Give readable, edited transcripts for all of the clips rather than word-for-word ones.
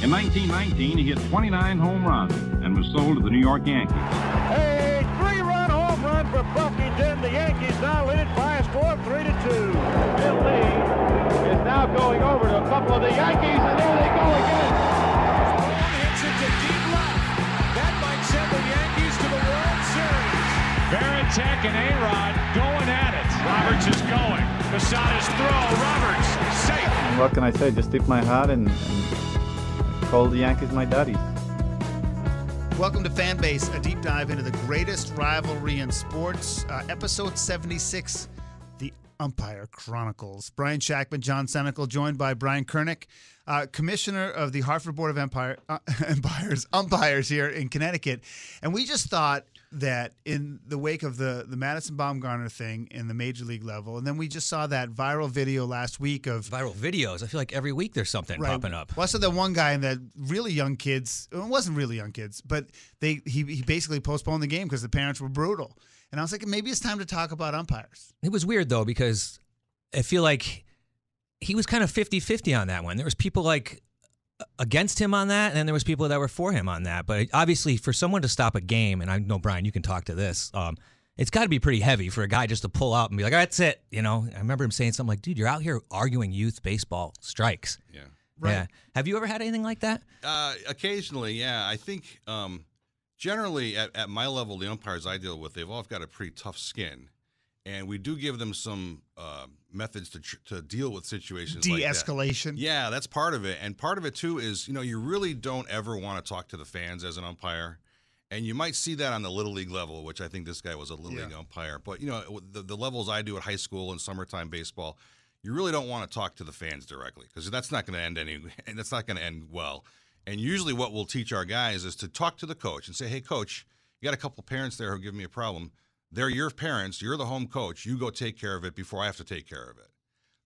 In 1919, he hit 29 home runs and was sold to the New York Yankees. A 3-run home run for Buffington. The Yankees now lead it by a score of 3-2. Bill Lee is now going over to a couple of the Yankees, and there they go again. Ball hits it to deep left. That might send the Yankees to the World Series. Varitek and A-Rod going at it. Roberts is going. Posada's throw. Roberts safe. And what can I say? Just tip my hat and call the Yankees my daddies. Welcome to Fanbase, a deep dive into the greatest rivalry in sports. Episode 76, The Umpire Chronicles. Brian Shackman, John Senecal, joined by Brian Kernick, commissioner of the Hartford Board of Umpires here in Connecticut. And we just thought that in the wake of the Madison Bumgarner thing in the major league level, and then we just saw that viral video last week of viral videos. I feel like every week there's something popping up. Well, I saw that one guy and that really young kids. It wasn't really young kids, but he basically postponed the game because the parents were brutal. And I was like, maybe it's time to talk about umpires. It was weird though, because I feel like he was kind of 50-50 on that one. There was people like against him on that, and then there was people that were for him on that. But obviously, for someone to stop a game, and I know, Brian, you can talk to this, it's got to be pretty heavy for a guy just to pull out and be like, that's it. You know, I remember him saying something like, dude, you're out here arguing youth baseball strikes. Yeah. Right. Yeah. Have you ever had anything like that? Occasionally, yeah. I think generally at my level, the umpires I deal with, they've all got a pretty tough skin. And we do give them some methods to deal with situations like that. De-escalation. Yeah, that's part of it. And part of it, too, is, you really don't ever want to talk to the fans as an umpire. And you might see that on the Little League level, which I think this guy was a Little League umpire. But, the levels I do at high school and summertime baseball, you really don't want to talk to the fans directly because that's not going to that's not going to end well. And usually what we'll teach our guys is to talk to the coach and say, hey, coach, you got a couple parents there who give me a problem. They're your parents. You're the home coach. You go take care of it before I have to take care of it.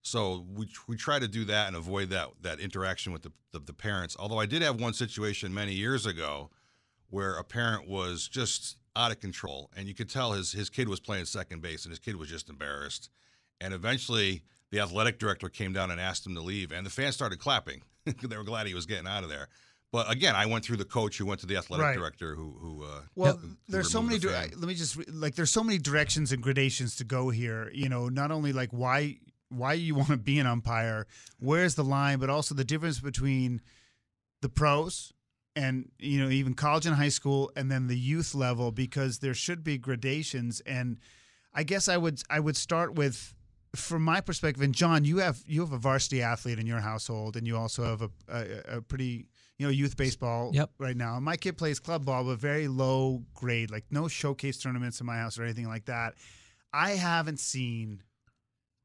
So we try to do that and avoid that interaction with the parents. Although I did have one situation many years ago where a parent was just out of control, and you could tell his kid was playing second base, and his kid was just embarrassed. And eventually the athletic director came down and asked him to leave, and the fans started clapping. They were glad he was getting out of there. But again, I went through the coach who went to the athletic director who there's so many there's so many directions and gradations to go here. Not only like why you want to be an umpire, where's the line, but also the difference between the pros and even college and high school and then the youth level, because there should be gradations. And I guess I would start with, from my perspective, and John, you have a varsity athlete in your household, and you also have a pretty youth baseball right now. My kid plays club ball, but very low grade, like no showcase tournaments in my house or anything like that. I haven't seen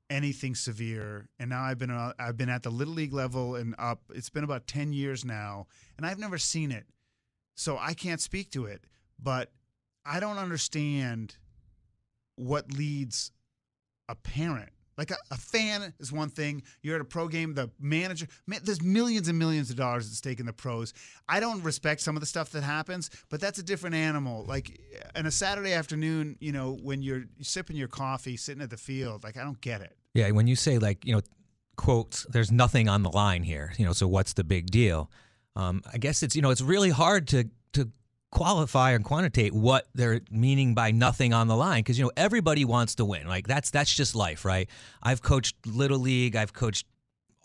anything severe, and now I've been at the Little League level and up. It's been about 10 years now, and I've never seen it, so I can't speak to it. But I don't understand what leads a parent. Like a fan is one thing. You're at a pro game, the manager, there's millions and millions of dollars at stake in the pros. I don't respect some of the stuff that happens, but that's a different animal. Like on a Saturday afternoon, when you're sipping your coffee, sitting at the field, like I don't get it. Yeah, when you say quotes, there's nothing on the line here, so what's the big deal? I guess it's really hard to qualify and quantitate what they're meaning by nothing on the line, because everybody wants to win. Like that's just life, right? I've coached Little League, I've coached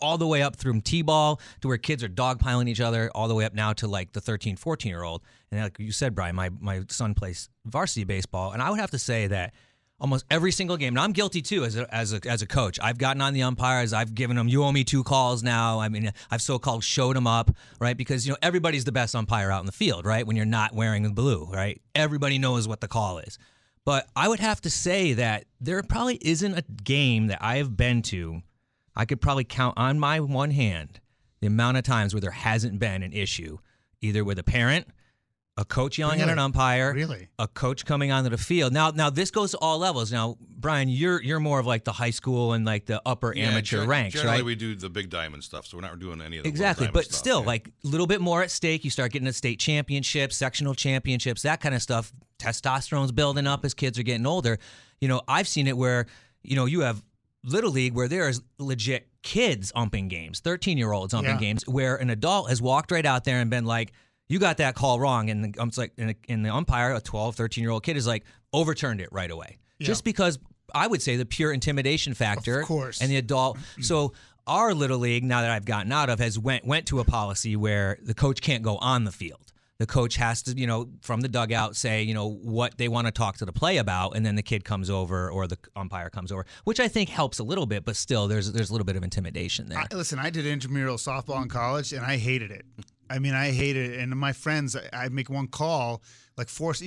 all the way up through T-ball to where kids are dogpiling each other, all the way up now to like the 13, 14-year-old. And like you said, Brian, my son plays varsity baseball, and I would have to say that almost every single game, and I'm guilty too as a coach. I've gotten on the umpires. I've given them, you owe me 2 calls now. I mean, I've so-called showed them up, right? Because, everybody's the best umpire out in the field, right? When you're not wearing the blue, right? Everybody knows what the call is. But I would have to say that there probably isn't a game that I have been to, I could probably count on my one hand the amount of times where there hasn't been an issue, either with a parent, a coach yelling at an umpire, a coach coming onto the field. Now this goes to all levels. Now, Brian, you're more of like the high school and like the upper amateur ranks, generally right? we do the big diamond stuff, so we're not doing any of the exactly. little But diamond still, stuff, like a little bit more at stake. You start getting to state championships, sectional championships, that kind of stuff. Testosterone's building up as kids are getting older. I've seen it where you have Little League where there's legit kids umping games, 13-year-olds umping games, where an adult has walked right out there and been like, you got that call wrong. And it's like in the umpire, a 12, 13-year-old kid is like, overturned it right away. Yeah. Just because I would say the pure intimidation factor. Of course. And the adult. So our Little League, now that I've gotten out of, has went to a policy where the coach can't go on the field. The coach has to, from the dugout say, what they want to talk to the play about, and then the kid comes over or the umpire comes over, which I think helps a little bit, but still there's a little bit of intimidation there. Listen, I did intramural softball in college, and I hated it. I mean, I hated it. And my friends, I'd make one call, like force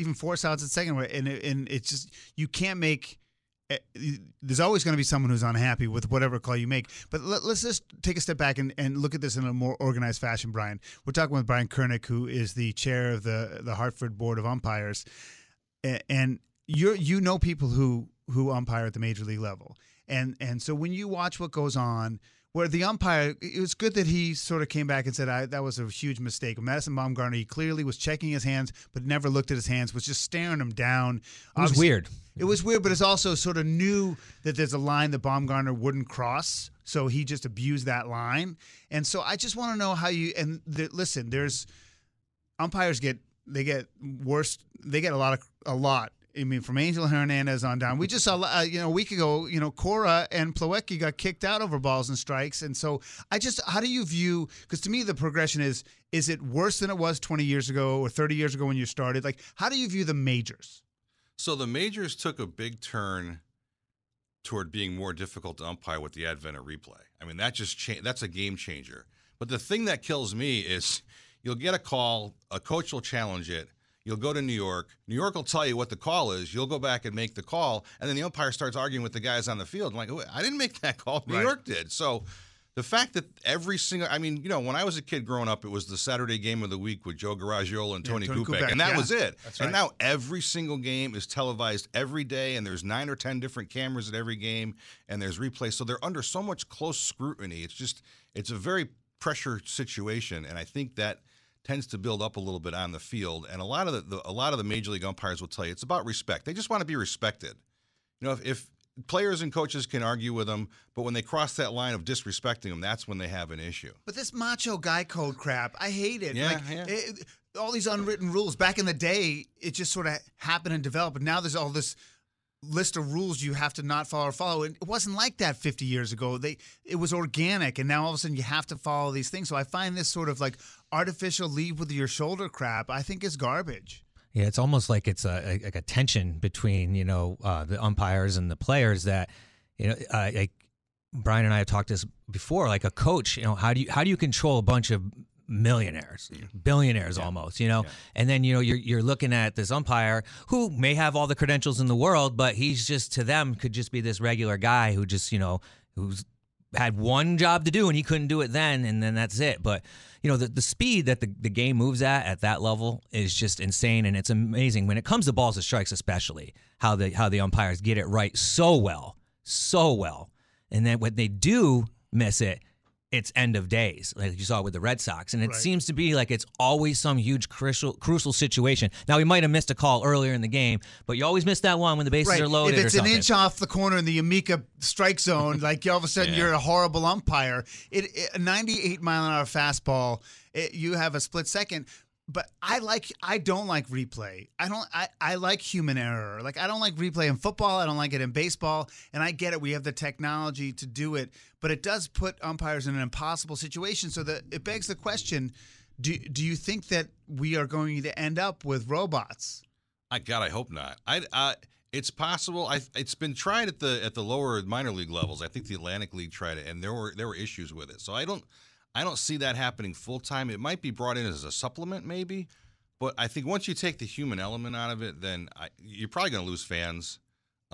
outs at second, and it's just, you can't make. There's always going to be someone who's unhappy with whatever call you make. But let's just take a step back and look at this in a more organized fashion, Brian. We're talking with Brian Kernick, who is the chair of the Hartford Board of Umpires. And you know people who umpire at the major league level. And so when you watch what goes on, where the umpire, it was good that he sort of came back and said, that was a huge mistake. Madison Bumgarner, he clearly was checking his hands, but never looked at his hands, was just staring him down. It was weird. It was weird, but it's also sort of knew that there's a line that Bumgarner wouldn't cross, so he just abused that line. And so I just want to know how you, listen, there's, umpires get worse, they get a lot. I mean, from Angel Hernandez on down. We just saw, a week ago, Cora and Plawecki got kicked out over balls and strikes. And so how do you view, because to me the progression is it worse than it was 20 years ago or 30 years ago when you started? Like, how do you view the majors? So the majors took a big turn toward being more difficult to umpire with the advent of replay. I mean, that's a game changer. But the thing that kills me is you'll get a call, a coach will challenge it, you'll go to New York. New York will tell you what the call is. You'll go back and make the call, and then the umpire starts arguing with the guys on the field. I'm like, I didn't make that call. New York did. So the fact that when I was a kid growing up, it was the Saturday game of the week with Joe Garagiola and Tony Kupek, and that was it. That's right. And now every single game is televised every day, and there's 9 or 10 different cameras at every game, and there's replays. So they're under so much close scrutiny. It's a very pressure situation, and I think that tends to build up a little bit on the field. And a lot of the major league umpires will tell you it's about respect. They just want to be respected. If players and coaches can argue with them, but when they cross that line of disrespecting them, that's when they have an issue. But this macho guy code crap, I hate it. Yeah, all these unwritten rules. Back in the day, it just sort of happened and developed. But now there's all this list of rules you have to not follow. It wasn't like that 50 years ago. It was organic, and now all of a sudden you have to follow these things. So I find this sort of like artificial leave with your shoulder crap, I think, is garbage. Yeah, it's almost like it's like a tension between the umpires and the players that like Brian and I have talked this before. Like a coach, how do you control a bunch of millionaires, billionaires almost, and then you're looking at this umpire who may have all the credentials in the world, but he's just, to them, could just be this regular guy who just who's had one job to do and he couldn't do it then, and then that's it. But the speed that the game moves at that level is just insane, and it's amazing when it comes to balls and strikes, especially how the umpires get it right so well, and then when they do miss it, it's end of days, like you saw with the Red Sox. And it seems to be like it's always some huge crucial situation. Now, we might have missed a call earlier in the game, but you always miss that one when the bases are loaded. If it's or something. An inch off the corner in the Amica strike zone, like all of a sudden you're a horrible umpire. A 98-mile-an-hour fastball, you have a split second. But I don't like replay. I like human error. Like, I don't like replay in football. I don't like it in baseball. And I get it. We have the technology to do it. But it does put umpires in an impossible situation. So that it begs the question, do you think that we are going to end up with robots? I hope not. It's possible. It's been tried at the lower minor league levels. I think the Atlantic League tried it, and there were issues with it. So I don't see that happening full time. It might be brought in as a supplement, maybe, but I think once you take the human element out of it, then you're probably going to lose fans.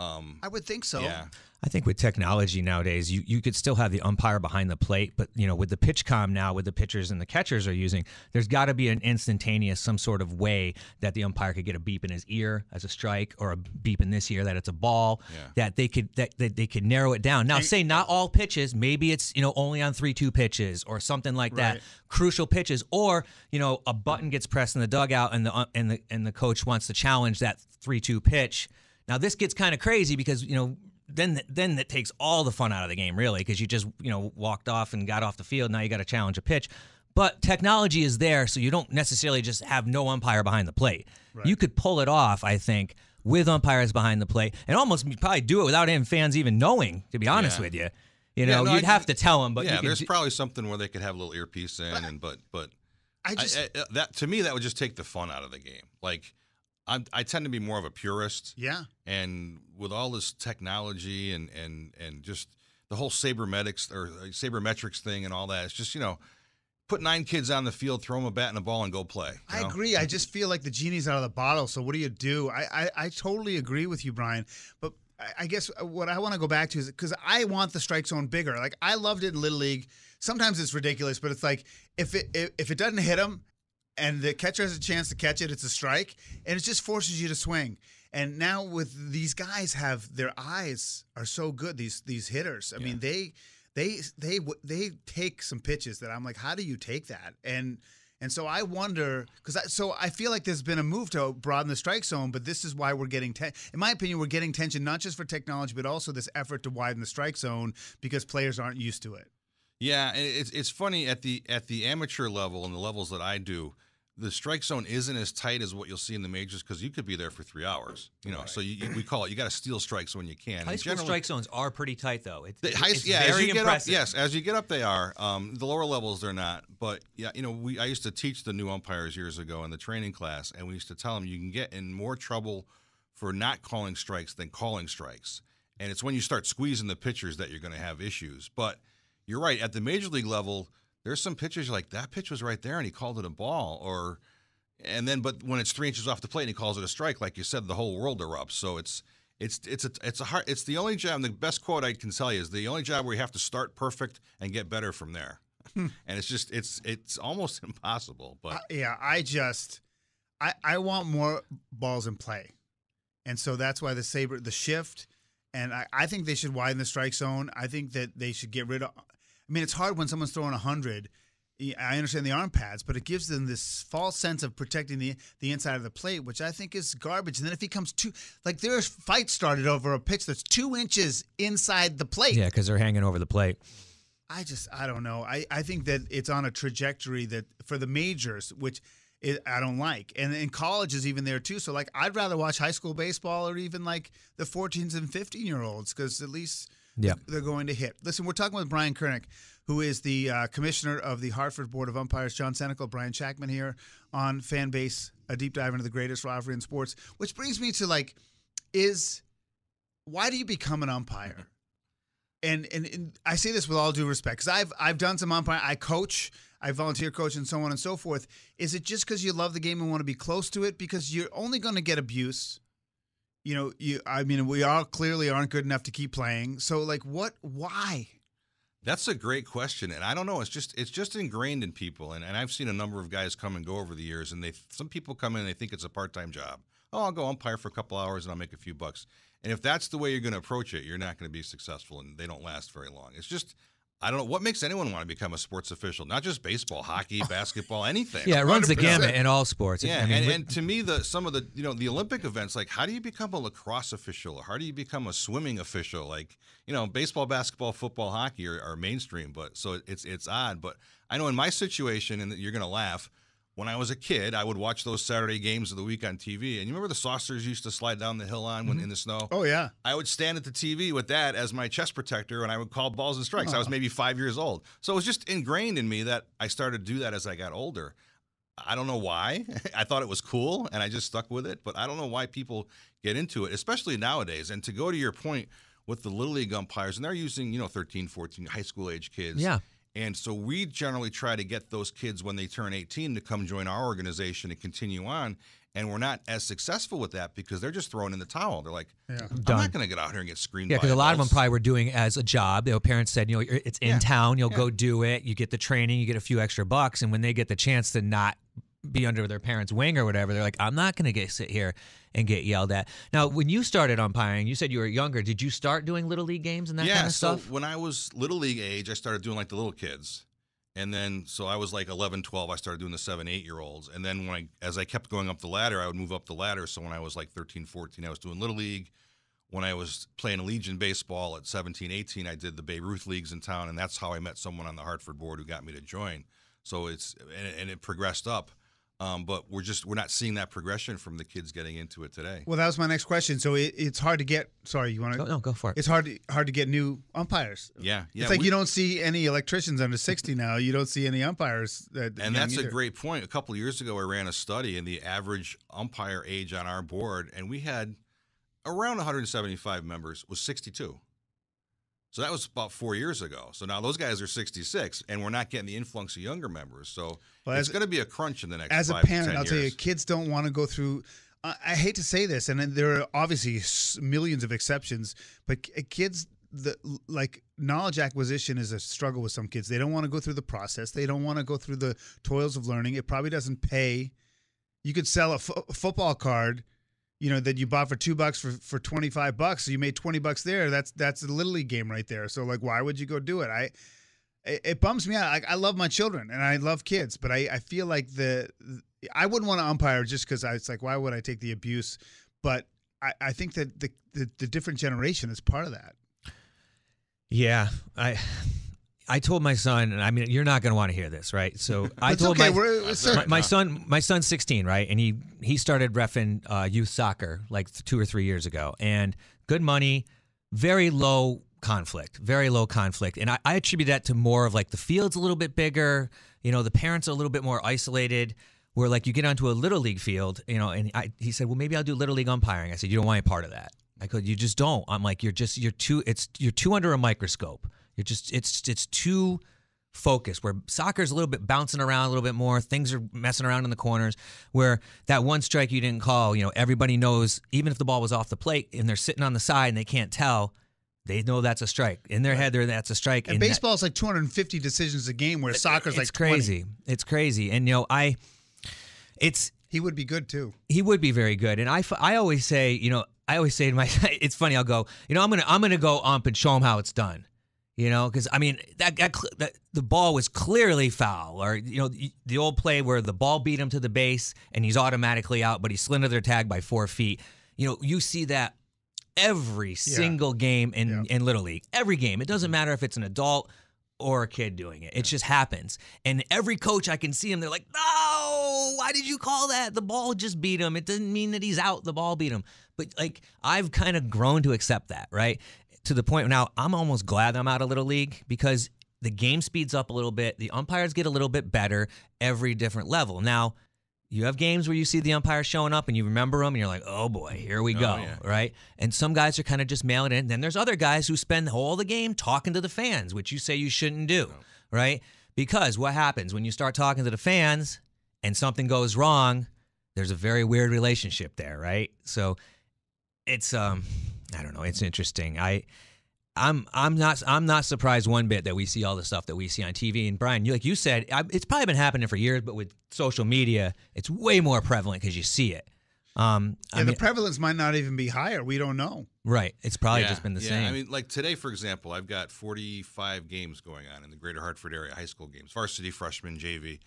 I would think so. Yeah. I think with technology nowadays, you could still have the umpire behind the plate, but with the pitch comm now, with the pitchers and the catchers are using, there's got to be an instantaneous, some sort of way that the umpire could get a beep in his ear as a strike, or a beep in this ear that it's a ball. That they could narrow it down. Now, say not all pitches, maybe it's only on 3-2 pitches or something like that, crucial pitches, or a button gets pressed in the dugout and the coach wants to challenge that 3-2 pitch. Now, this gets kind of crazy because then that takes all the fun out of the game, really, because you just walked off and got off the field. Now you got to challenge a pitch. But technology is there, so you don't necessarily just have no umpire behind the plate. Right. You could pull it off, I think, with umpires behind the plate, and almost probably do it without any fans even knowing, to be honest with you. You'd have to tell them. But there's probably something where they could have a little earpiece in, but that to me that would just take the fun out of the game. Like I tend to be more of a purist. Yeah. And with all this technology and just the whole sabermetrics thing and all that, it's just put 9 kids on the field, throw them a bat and a ball, and go play. I agree. I just feel like the genie's out of the bottle. So what do you do? I totally agree with you, Brian. But I guess what I want to go back to is because I want the strike zone bigger. Like I loved it in Little League. Sometimes it's ridiculous, but it's like if it doesn't hit him and the catcher has a chance to catch it, it's a strike, and it just forces you to swing. And now with these guys, their eyes are so good. These hitters. I mean They take some pitches that I'm like, how do you take that? And so I wonder, so I feel like there's been a move to broaden the strike zone, but this is why we're getting, in my opinion, we're getting tension not just for technology, but also this effort to widen the strike zone because players aren't used to it. Yeah, and it's funny at the amateur level and the levels that I do, the strike zone isn't as tight as what you'll see in the majors because you could be there for 3 hours. Right. So we call it, you got to steal strikes when you can. High school strike zones are pretty tight, though. It's very impressive. As you get up, they are. The lower levels, they're not. But I used to teach the new umpires years ago in the training class, and we used to tell them you can get in more trouble for not calling strikes than calling strikes. And it's when you start squeezing the pitchers that you're going to have issues. But you're right. At the major league level, there's some pitches you're like, that pitch was right there and he called it a ball, but when it's 3 inches off the plate and he calls it a strike, like you said, the whole world erupts. So it's the only job. The best quote I can tell you is the only job where you have to start perfect and get better from there. And it's almost impossible. But I want more balls in play, and so that's why the shift, and I think they should widen the strike zone. I think that they should get rid of. I mean, it's hard when someone's throwing 100. I understand the arm pads, but it gives them this false sense of protecting the inside of the plate, which I think is garbage. And then if he comes there's fights started over a pitch that's 2 inches inside the plate. Yeah, because they're hanging over the plate. I don't know. I think that it's on a trajectory that for the majors, which I don't like. And in college is even there too. So like I'd rather watch high school baseball or even like the 14s and 15-year-olds because at least they're going to hit. Listen, we're talking with Brian Kernick, who is the commissioner of the Hartford Board of Umpires. John Senecal, Brian Shackman here on Fanbase, a deep dive into the greatest rivalry in sports. Which brings me to why do you become an umpire? And I say this with all due respect because I've done some umpire. I coach, I volunteer coach, and so on and so forth. Is it just because you love the game and want to be close to it? Because you're only going to get abuse. We all clearly aren't good enough to keep playing. So why? That's a great question, and I don't know. It's just ingrained in people, and I've seen a number of guys come and go over the years, and some people come in and they think it's a part-time job. Oh, I'll go umpire for a couple hours and I'll make a few bucks. And if that's the way you're going to approach it, you're not going to be successful, and they don't last very long. It's just I don't know what makes anyone want to become a sports official. Not just baseball, hockey, basketball, anything. Yeah, it runs the gamut in all sports. Yeah, and to me, some of the Olympic events, like how do you become a lacrosse official, or how do you become a swimming official? Like baseball, basketball, football, hockey are mainstream, but so it's odd. But I know in my situation, and you're gonna laugh. When I was a kid, I would watch those Saturday games of the week on TV. And you remember the saucers used to slide down the hill on when in the snow? Oh, yeah. I would stand at the TV with that as my chest protector, and I would call balls and strikes. I was maybe 5 years old. So it was just ingrained in me that I started to do that as I got older. I don't know why. I thought it was cool, and I just stuck with it. But I don't know why people get into it, especially nowadays. And to go to your point with the Little League umpires, and they're using 13, 14, high school age kids. Yeah. And so we generally try to get those kids when they turn 18 to come join our organization and continue on. And we're not as successful with that because they're just throwing in the towel. They're like, I'm not going to get out here and get screened by because a lot of them adults. probably were doing as a job. Their parents said, it's in town. You'll go do it. You get the training. You get a few extra bucks. And when they get the chance to not be under their parents' wing or whatever, they're like, I'm not going to sit here and get yelled at. Now, when you started umpiring, you said you were younger. Did you start doing Little League games and that kind of stuff? So when I was Little League age, I started doing like the little kids. And then, so I was like 11, 12, I started doing the 7, 8-year-olds. And then as I kept going up the ladder, I would move up the ladder. So when I was like 13, 14, I was doing Little League. when I was playing Legion baseball at 17, 18, I did the Babe Ruth leagues in town, and that's how I met someone on the Hartford board who got me to join. So and it progressed up. But we're not seeing that progression from the kids getting into it today. Well, that was my next question. So it's hard to get. Sorry, you want to? No, go for it. It's hard to get new umpires. Yeah. It's like you don't see any electricians under 60 now. You don't see any umpires. And that's a great point. A couple of years ago, I ran a study, and the average umpire age on our board, and we had around 175 members, was 62. So that was about 4 years ago. So now those guys are 66, and we're not getting the influx of younger members. So it's going to be a crunch in the next 5 to 10 years. As a parent, I'll tell you, kids don't want to go through I hate to say this, and there are obviously millions of exceptions, but kids, knowledge acquisition is a struggle with some kids. They don't want to go through the process. They don't want to go through the toils of learning. It probably doesn't pay. You could sell a football card, that you bought for $2 for $25, so you made $20 there. That's a little league game right there. So why would you go do it? It bums me out. I love my children and I love kids, but I feel like I wouldn't want to umpire just because it's like, why would I take the abuse? But I think that the different generation is part of that. Yeah, I told my son, and I mean, you're not going to want to hear this, right? So I told my son's 16, right? And he started reffing youth soccer like 2 or 3 years ago, and good money, very low conflict. And I attribute that to more of the field's a little bit bigger, the parents are a little bit more isolated, where you get onto a little league field, and he said, well, maybe I'll do little league umpiring. I said, you don't want any part of that. I go, you just don't. I'm like, you're too under a microscope. It's too focused, where soccer's a little bit bouncing around a little bit more. Things are messing around in the corners, where that one strike you didn't call, everybody knows, even if the ball was off the plate and they're sitting on the side and they can't tell, they know that's a strike. In their head, that's a strike. And baseball's 250 decisions a game, where soccer's 20. Crazy. It's crazy. And, he would be good too. He would be very good. And I always say, to my, it's funny, I'll go, I'm going to go ump and show him how it's done. Because I mean that the ball was clearly foul, or the old play where the ball beat him to the base and he's automatically out, but he slindered their tag by 4 feet. You see that every single game in Little League. Every game. It doesn't matter if it's an adult or a kid doing it. It just happens. And every coach, I can see him, they're like, no, why did you call that? The ball just beat him. It doesn't mean that he's out. The ball beat him. But I've kind of grown to accept that, right? To the point now, I'm almost glad I'm out of Little League, because the game speeds up a little bit. The umpires get a little bit better every different level. Now, you have games where you see the umpire showing up and you remember them and you're like, oh boy, here we go, right? And some guys are kind of just mailing it in. Then there's other guys who spend all the game talking to the fans, which you say you shouldn't do, right? Because what happens when you start talking to the fans and something goes wrong, there's a very weird relationship there, right? So it's I don't know. It's interesting. I'm not surprised one bit that we see all the stuff that we see on TV. And Brian, like you said, it's probably been happening for years, but with social media, it's way more prevalent because you see it. The prevalence might not even be higher. We don't know. Right. It's probably just been the same. I mean, like today, for example, I've got 45 games going on in the greater Hartford area, high school games, varsity, freshman, JV.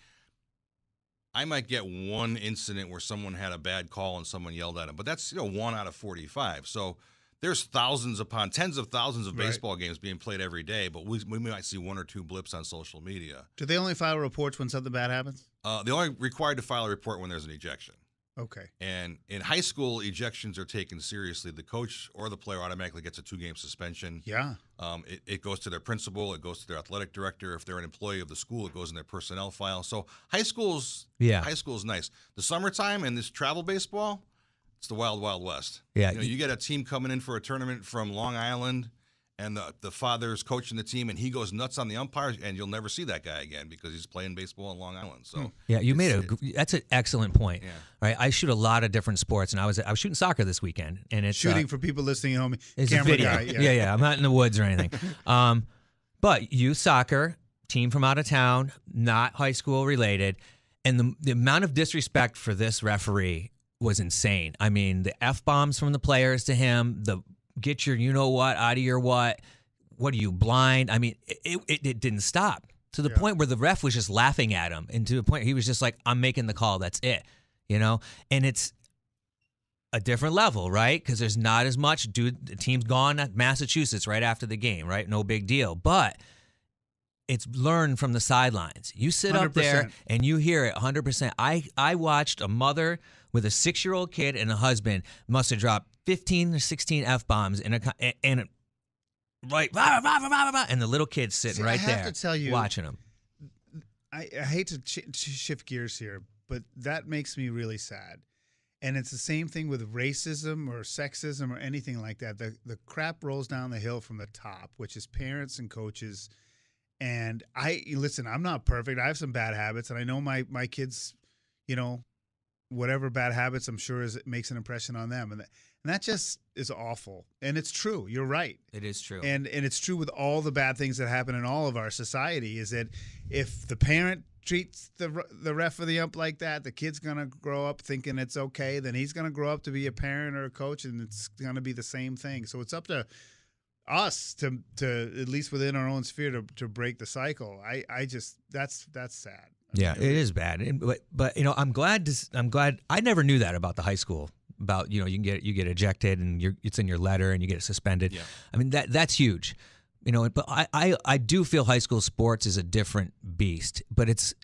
I might get one incident where someone had a bad call and someone yelled at him, but that's 1 out of 45. So there's tens of thousands of baseball games being played every day, but we might see 1 or 2 blips on social media. Do they only file reports when something bad happens? They're only required to file a report when there's an ejection. Okay. And in high school, ejections are taken seriously. The coach or the player automatically gets a 2-game suspension. Yeah. It goes to their principal. It goes to their athletic director. If they're an employee of the school, it goes in their personnel file. So high school's nice. The summertime and this travel baseball, it's the wild, wild west. Yeah. You get a team coming in for a tournament from Long Island, and the father's coaching the team, and he goes nuts on the umpires, and you'll never see that guy again because he's playing baseball in Long Island. So that's an excellent point. Yeah. Right, I shoot a lot of different sports, and I was shooting soccer this weekend, and it's shooting for people listening at home. It's camera a video. guy. Yeah. I'm not in the woods or anything. But youth soccer, team from out of town, not high school related, and the amount of disrespect for this referee was insane. I mean, the F-bombs from the players to him, the get your you-know-what out of your what are you, blind? I mean, it didn't stop to the point where the ref was just laughing at him, and to the point he was just like, I'm making the call, that's it, And a different level, right? Because there's not as much. Dude, the team's gone to Massachusetts right after the game, right? No big deal. But it's learned from the sidelines. You sit up there 100%. and you hear it 100%. I watched a mother with a 6-year-old kid and a husband must have dropped 15 or 16 F-bombs and like, rah, rah, rah, rah, rah, and the little kid's sitting right there I have to tell you, watching them. I hate to shift gears here, but that makes me really sad. And it's the same thing with racism or sexism or anything like that. The crap rolls down the hill from the top, which is parents and coaches. And listen, I'm not perfect. I have some bad habits, and I know my kids, whatever bad habits, I'm sure it makes an impression on them. And that just is awful. And it's true. You're right. It is true. And it's true with all the bad things that happen in all of our society, is that if the parent treats the ref or the ump like that, the kid's going to grow up thinking it's okay. Then he's going to grow up to be a parent or a coach, and it's going to be the same thing. So it's up to us to at least within our own sphere to break the cycle. I just that's sad. Yeah, it is bad. But I'm glad I never knew that about the high school. About you get ejected and it's in your letter and you get suspended. Yeah. I mean that's huge. But I do feel high school sports is a different beast. But it's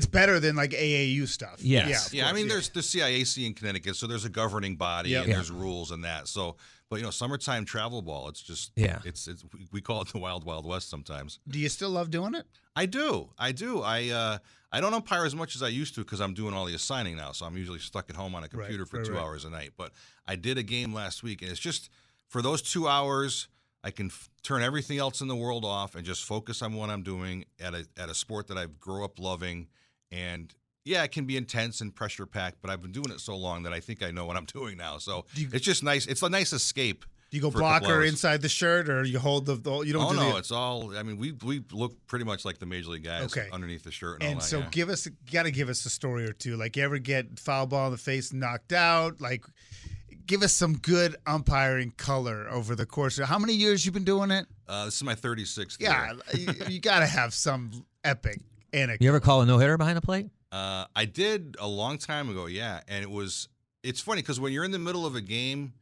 better than like AAU stuff. Yes. Yeah, I mean, there's the CIAC in Connecticut, so there's a governing body and there's rules and that. So, but summertime travel ball, it's just it's we call it the Wild Wild West sometimes. Do you still love doing it? I do. I don't umpire as much as I used to because I'm doing all the assigning now, so I'm usually stuck at home on a computer for 2 hours a night. But I did a game last week, and it's just for those 2 hours, I can turn everything else in the world off and just focus on what I'm doing at a sport that I grew up loving. And yeah, it can be intense and pressure packed, but I've been doing it so long that I think I know what I'm doing now. So it's just nice. It's a nice escape. Do you go blocker inside the shirt, or you hold the? You don't. It's all. I mean, we look pretty much like the major league guys underneath the shirt and all that. So gotta give us a story or two. Like, you ever get foul ball in the face, knocked out? Like, give us some good umpiring color over the course. How many years you been doing it? This is my 36th year. You got to have some epic anecdote. You ever call a no-hitter behind the plate? I did a long time ago, and it's funny because when you're in the middle of a game,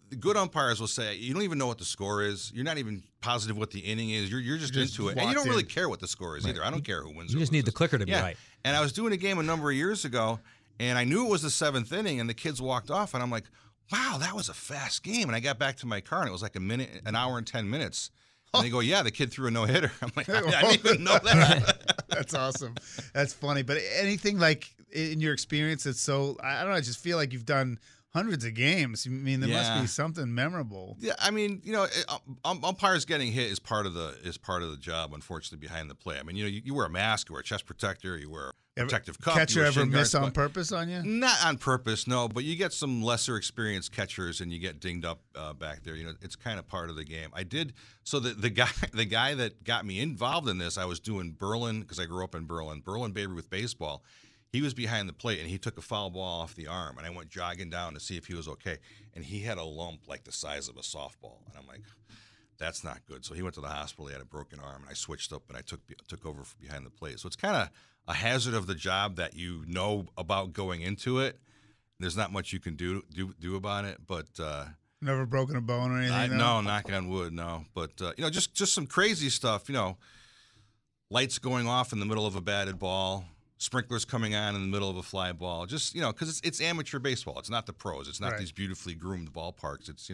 the good umpires will say, you don't even know what the score is. You're not even positive what the inning is. You're just into it. And you don't really care what the score is either. I don't care who wins. You just need the clicker to be right. And I was doing a game a number of years ago, and I knew it was the 7th inning, and the kids walked off, and I'm like, wow, that was a fast game. And I got back to my car, and it was like an hour and 10 minutes. And they go, yeah, the kid threw a no-hitter. I'm like, I didn't even know that. That's awesome. That's funny. But anything like in your experience, it's so, I don't know, I just feel like you've done hundreds of games. I mean, there must be something memorable. Yeah, I mean, umpires getting hit is part of the job, unfortunately, behind the play. I mean, you wear a mask, you wear a chest protector, you wear a protective cup. Catcher ever miss on purpose on you? Not on purpose, no. But you get some lesser experienced catchers, and you get dinged up back there. It's kind of part of the game. I did. So the guy that got me involved in this, I was doing Berlin because I grew up in Berlin Baby with baseball. He was behind the plate, and he took a foul ball off the arm, and I went jogging down to see if he was okay. And he had a lump like the size of a softball, and I'm like, that's not good. So he went to the hospital. He had a broken arm, and I switched up, and I took over for behind the plate. So it's kind of a hazard of the job that you know about going into it. There's not much you can do about it, but never broken a bone or anything. No, knock on wood, no. But just some crazy stuff. Lights going off in the middle of a batted ball. Sprinklers coming on in the middle of a fly ball, just because it's amateur baseball. It's not the pros. It's not these beautifully groomed ballparks. It's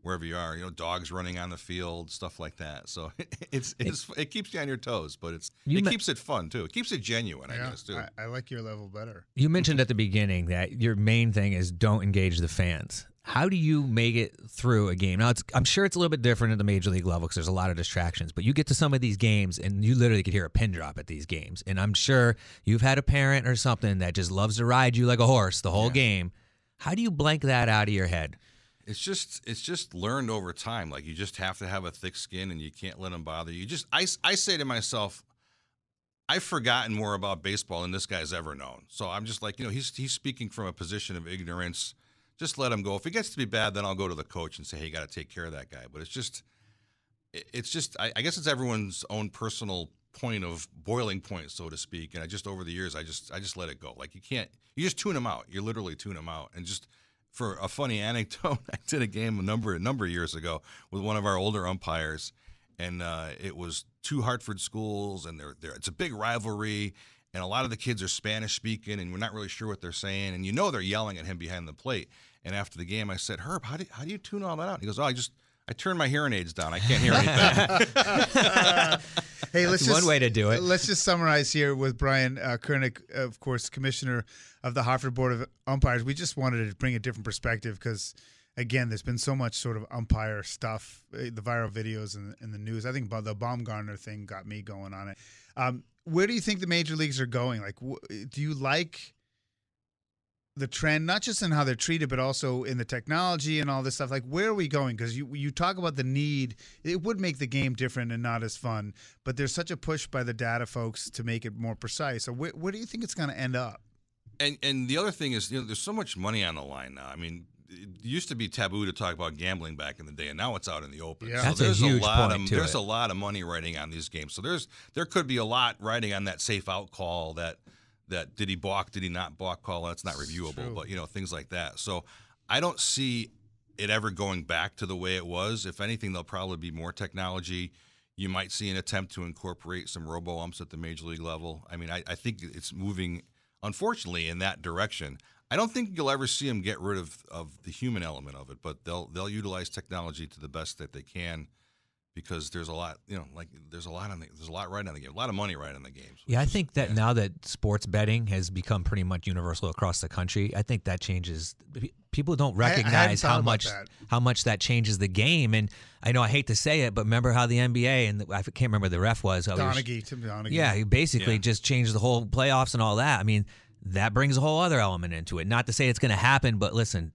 wherever you are, dogs running on the field, stuff like that. So it keeps you on your toes, but it keeps it fun too. It keeps it genuine, I guess too. I like your level better. You mentioned at the beginning that your main thing is don't engage the fans. How do you make it through a game? Now, I'm sure it's a little bit different at the major league level because there's a lot of distractions, but you get to some of these games and you literally could hear a pin drop at these games. And I'm sure you've had a parent or something that just loves to ride you like a horse the whole game. How do you blank that out of your head? It's just learned over time. Like, you just have to have a thick skin and you can't let them bother you. I say to myself, I've forgotten more about baseball than this guy's ever known. So I'm just like, he's speaking from a position of ignorance. Just let him go. If it gets to be bad, then I'll go to the coach and say, hey, you got to take care of that guy. But it's just I guess it's everyone's own personal boiling point, so to speak. And over the years, I just let it go. Like, you just tune them out. You literally tune them out and just for a funny anecdote, I did a game a number of years ago with one of our older umpires, and it was two Hartford schools, and it's a big rivalry, and a lot of the kids are Spanish speaking, and we're not really sure what they're saying, and they're yelling at him behind the plate. And after the game, I said, Herb, how do you tune all that out? He goes, I turn my hearing aids down. I can't hear anything. Hey, That's one way to do it. Let's just summarize here with Brian Kernick, of course, commissioner of the Hartford Board of Umpires. We just wanted to bring a different perspective because, again, there's been so much sort of umpire stuff, the viral videos in the news. I think the Baumgartner thing got me going on it. Where do you think the major leagues are going? Like, do you like the trend, not just in how they're treated, but also in the technology and all this stuff? Like, where are we going? Because you talk about the need. It would make the game different and not as fun, but there's such a push by the data folks to make it more precise. So where do you think it's going to end up? And the other thing is, there's so much money on the line now. I mean, it used to be taboo to talk about gambling back in the day, and now it's out in the open. Yeah. So That's there's a huge point to there's it. a lot of money riding on these games. So there could be a lot riding on that safe out call, that did he balk, did he not balk call. That's not reviewable, True. but things like that. So I don't see it ever going back to the way it was. If anything, there'll probably be more technology. You might see an attempt to incorporate some robo-umps at the major league level. I mean, I think it's moving, unfortunately, in that direction. I don't think you'll ever see them get rid of the human element of it, but they'll utilize technology to the best that they can, because there's a lot, there's a lot right on the game, a lot of money right on the games. Yeah, I think that now that sports betting has become pretty much universal across the country, I think that changes. People don't recognize how much that changes the game. And I know I hate to say it, but remember how the NBA, and I can't remember who the ref was. Tim Donaghy. Yeah, he basically just changed the whole playoffs and all that. I mean, that brings a whole other element into it. Not to say it's going to happen, but listen,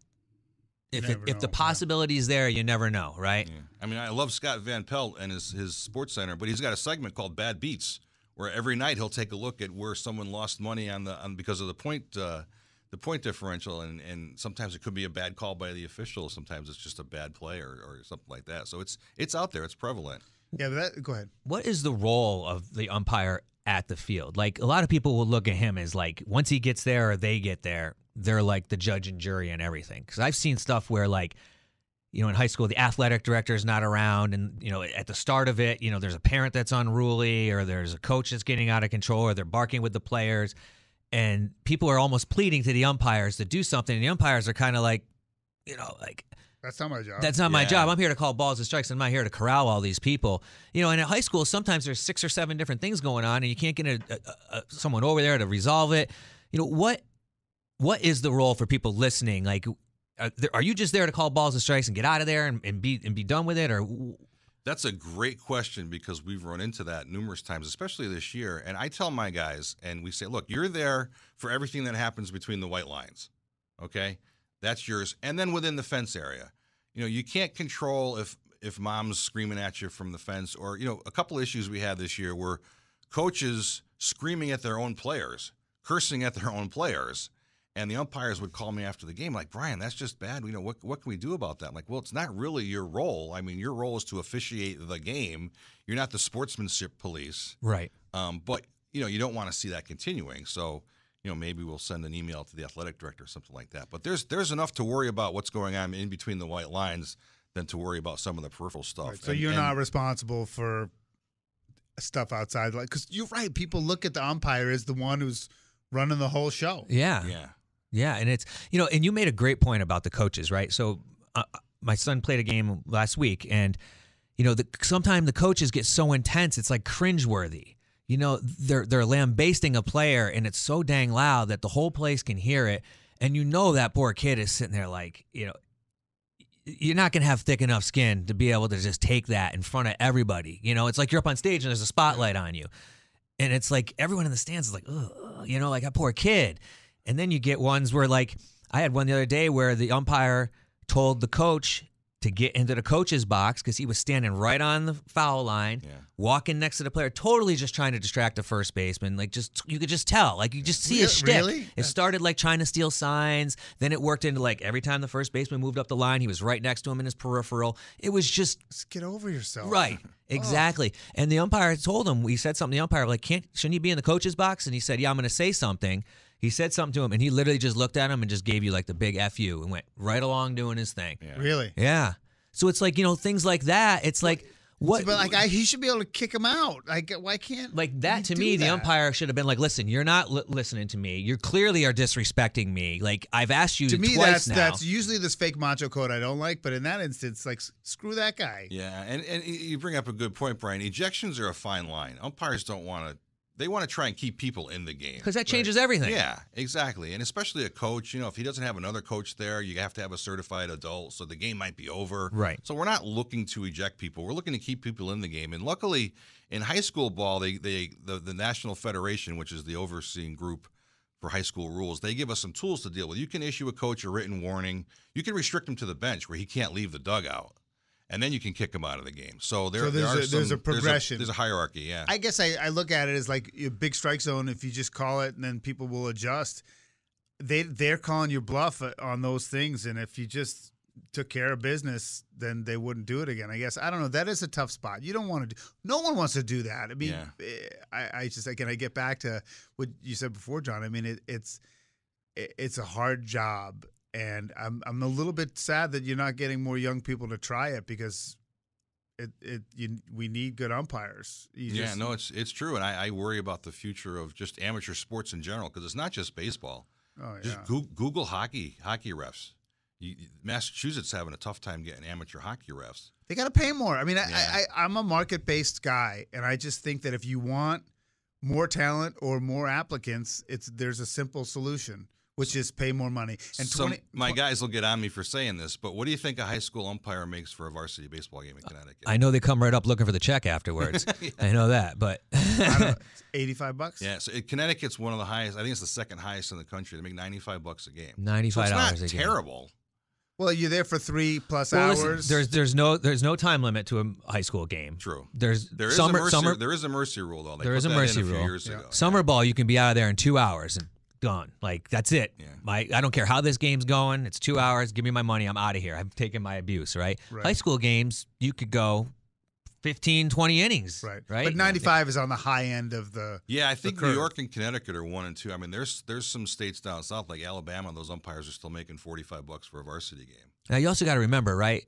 if the possibility is there, you never know, right? Yeah. I mean, I love Scott Van Pelt and his sports center, but he's got a segment called Bad Beats, where every night he'll take a look at where someone lost money because of the point differential, and sometimes it could be a bad call by the official, sometimes it's just a bad play or something like that. So it's out there, it's prevalent. Yeah, but go ahead. What is the role of the umpire at the field? Like, a lot of people will look at him as like, once he gets there or they get there, they're like the judge and jury and everything. Because I've seen stuff where, like, in high school, the athletic director is not around, and at the start of it, there's a parent that's unruly, or there's a coach that's getting out of control, or they're barking with the players, and people are almost pleading to the umpires to do something, and the umpires are kind of like, That's not my job. That's not my job. I'm here to call balls and strikes. I'm not here to corral all these people. And at high school, sometimes there's 6 or 7 different things going on, and you can't get someone over there to resolve it. What is the role for people listening? Like, are you just there to call balls and strikes and get out of there and be done with it? Or That's a great question, because we've run into that numerous times, especially this year. And I tell my guys, and we say, look, you're there for everything that happens between the white lines, okay? That's yours. And then within the fence area, you can't control if mom's screaming at you from the fence, or, a couple issues we had this year were coaches screaming at their own players, cursing at their own players. And the umpires would call me after the game like, Brian, that's just bad. What can we do about that? I'm like, well, it's not really your role. I mean, your role is to officiate the game. You're not the sportsmanship police. right. But, you don't want to see that continuing. So, maybe we'll send an email to the athletic director or something like that. But there's enough to worry about what's going on in between the white lines than to worry about some of the peripheral stuff. Right, so you're not responsible for stuff outside, because you're right. People look at the umpire as the one who's running the whole show. Yeah. Yeah, and it's and you made a great point about the coaches, right? So my son played a game last week, and sometimes the coaches get so intense, it's like cringeworthy. They're lambasting a player, and it's so dang loud that the whole place can hear it, and that poor kid is sitting there like, you're not going to have thick enough skin to be able to just take that in front of everybody. It's like you're up on stage and there's a spotlight on you, and it's like everyone in the stands is like, ugh, like that poor kid. And then you get ones where, like, I had one the other day where the umpire told the coach to get into the coach's box because he was standing right on the foul line, walking next to the player, totally just trying to distract the first baseman. Like, you could just tell. Like, you just see his shtick. Really? It started like trying to steal signs. Then it worked into, like, every time the first baseman moved up the line, he was right next to him in his peripheral. It was just get over yourself. Right. Exactly. And the umpire told him, we said something to the umpire, like, shouldn't he be in the coach's box? And he said, yeah, I'm going to say something. He said something to him, and he literally just looked at him and just gave you like the big F you and went right along doing his thing. Yeah. Really? Yeah. So it's like, things like that. It's like, what? But like, he should be able to kick him out. Like, why can't Like that, to he me, do the that? umpire should have been like, listen, you're not listening to me. You clearly are disrespecting me. Like, I've asked you To me, twice now. that's usually this fake macho code I don't like, but in that instance, like, screw that guy. Yeah, and you bring up a good point, Brian. Ejections are a fine line. Umpires don't want to. They want to try and keep people in the game. Because that changes everything. Yeah, exactly. And especially a coach, if he doesn't have another coach there, you have to have a certified adult, so the game might be over. Right. So we're not looking to eject people. We're looking to keep people in the game. And luckily, in high school ball, the National Federation, which is the overseeing group for high school rules, they give us some tools to deal with. You can issue a coach a written warning. You can restrict him to the bench where he can't leave the dugout. And then you can kick him out of the game. So there's a progression. There's a hierarchy, yeah. I guess I look at it as like a big strike zone. If you just call it and then people will adjust, they're calling your bluff on those things. And if you just took care of business, then they wouldn't do it again. I guess, I don't know. That is a tough spot. You don't want to no one wants to do that. I mean, I just, again, I get back to what you said before, John. I mean, it's a hard job. And I'm a little bit sad that you're not getting more young people to try it, because we need good umpires. It's true, and I worry about the future of just amateur sports in general, because it's not just baseball. Oh, yeah. Just Google hockey refs. Massachusetts having a tough time getting amateur hockey refs. They got to pay more. I mean, I'm a market-based guy, and I just think that if you want more talent or more applicants, there's a simple solution, which is pay more money. And my guys will get on me for saying this, but what do you think a high school umpire makes for a varsity baseball game in Connecticut? I know they come right up looking for the check afterwards. Yeah. I know that, but I don't know, it's $85. Yeah, so Connecticut's one of the highest. I think it's the second highest in the country. They make $95 a game. $95 so it's not a game. Terrible. Well, you're there for 3+ Well, hours. listen, there's no time limit to a high school game. True. There is a mercy rule though. There is a mercy rule. Years ago. Summer ball, you can be out of there in 2 hours and gone. Like, that's it. Yeah. I don't care how this game's going. It's 2 hours. Give me my money. I'm out of here. I've taken my abuse, right? High school games, you could go 15, 20 innings. Right. Right. But 95 is on the high end of the. Yeah, I think New York and Connecticut are 1 and 2. I mean, there's some states down south like Alabama. Those umpires are still making $45 for a varsity game. Now, you also got to remember, right?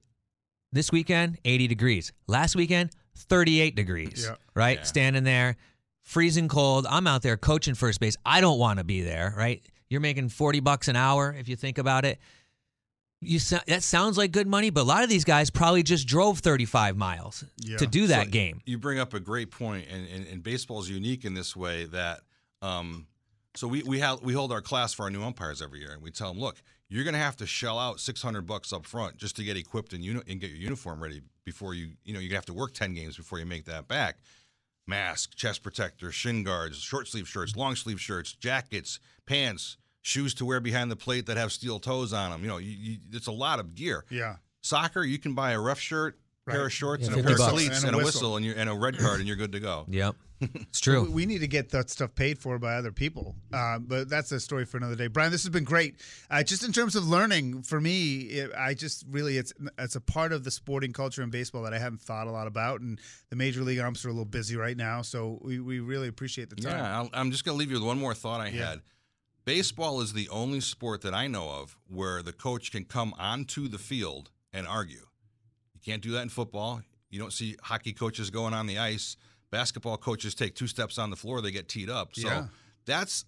This weekend, 80 degrees. Last weekend, 38 degrees. Yeah. Right? Yeah. Standing there, freezing cold. I'm out there coaching first base. I don't want to be there, right? You're making $40 an hour if you think about it. That sounds like good money, but a lot of these guys probably just drove 35 miles to do that game. You bring up a great point, and baseball is unique in this way that so we hold our class for our new umpires every year, and we tell them, look, you're going to have to shell out $600 up front just to get equipped and get your uniform ready before you have to work 10 games before you make that back. Mask, chest protector, shin guards, short sleeve shirts, long sleeve shirts, jackets, pants, shoes to wear behind the plate that have steel toes on them. It's a lot of gear. Yeah. Soccer, you can buy a ref shirt, pair of shorts, Yeah, and a pair of $50. cleats, and a whistle, and a red card, and you're good to go. Yep. It's true. We need to get that stuff paid for by other people. But that's a story for another day. Brian, this has been great. Just in terms of learning, for me, it's a part of the sporting culture in baseball that I haven't thought a lot about. And the Major League umps are a little busy right now, so we really appreciate the time. Yeah, I'm just going to leave you with one more thought I had. Baseball is the only sport that I know of where the coach can come onto the field and argue. You can't do that in football. You don't see hockey coaches going on the ice. Basketball coaches take 2 steps on the floor, they get teed up. So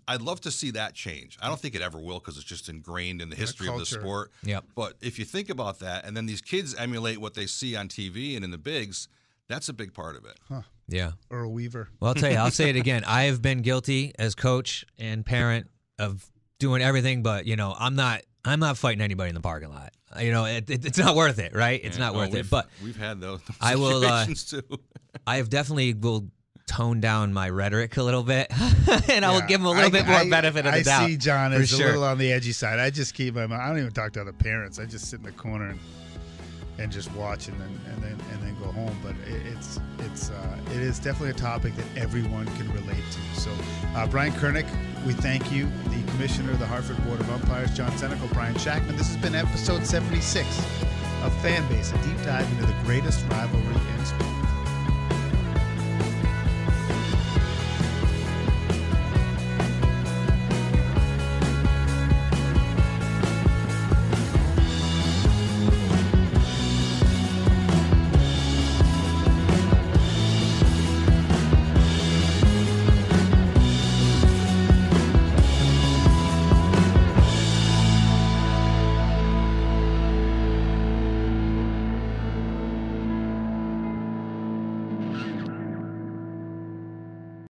I'd love to see that change. I don't think it ever will because it's just ingrained in the history of the sport. Yep. But if you think about that, and then these kids emulate what they see on TV and in the bigs, that's a big part of it. Huh. Yeah. Earl Weaver. Well, I'll tell you, I'll say it again. I have been guilty as coach and parent of doing everything, but I'm not fighting anybody in the parking lot. It's not worth it, right? It's not worth it. But we've had those I will. situations too. I have definitely will tone down my rhetoric a little bit, and I will give them a little bit more benefit of the doubt. I see John as sure. a little on the edgy side. I just keep my mouth. I don't even talk to other parents. I just sit in the corner and just watch and then go home. But it is definitely a topic that everyone can relate to. So, Brian Kernick, we thank you. The Commissioner of the Hartford Board of Umpires, John Senecal, Brian Shackman. This has been episode 76 of Fanbase, a deep dive into the greatest rivalry in sports.